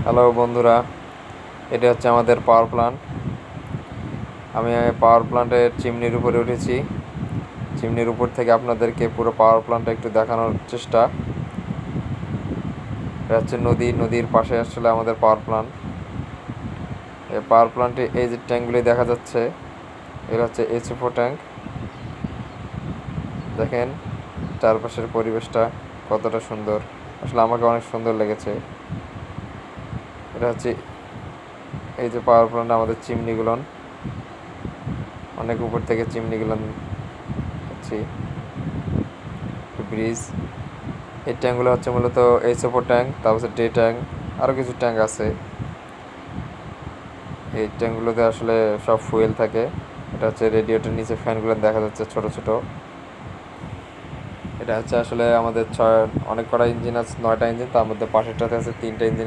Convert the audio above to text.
Hello বন্ধুরা, এটা হচ্ছে আমাদের পাওয়ার প্ল্যান্ট। আমি পাওয়ার প্ল্যান্টের চিমনির উপরে উঠেছি। চিমনির উপর থেকে আপনাদেরকে পুরো পাওয়ার প্ল্যান্টটা একটু দেখানোর চেষ্টা। এটা হচ্ছে নদীর পাশে আসলে আমাদের পাওয়ার প্ল্যান্ট। এই পাওয়ার প্ল্যান্টে এই যে ট্যাঙ্কগুলি দেখা যাচ্ছে, এগুলো হচ্ছে HFO ট্যাঙ্ক। দেখেন চারপাশের পরিবেশটা কতটা সুন্দর, আসলে আমাকে অনেক সুন্দর লেগেছে। এটা হচ্ছে এই যে পাওয়ার প্ল্যান্ট, আমাদের চিমনিগুলো অনেক উপর থেকে চিমনিগুলো হচ্ছে ব্রিজ। এই ট্যাঙ্কগুলো হচ্ছে মূলত HFO ট্যাঙ্ক, তারপর ডে ট্যাঙ্ক, আরও কিছু ট্যাঙ্ক আছে। এই ট্যাঙ্কগুলোতে আসলে সব ফুয়েল থাকে। এটা হচ্ছে রেডিয়েটর, নিচে ফ্যানগুলো দেখা যাচ্ছে ছোট ছোট। এটা হচ্ছে আসলে আমাদের অনেক কটা ইঞ্জিন আছে, 9টা ইঞ্জিন, তার মধ্যে পাশেরটাতে আছে 3টা ইঞ্জিন।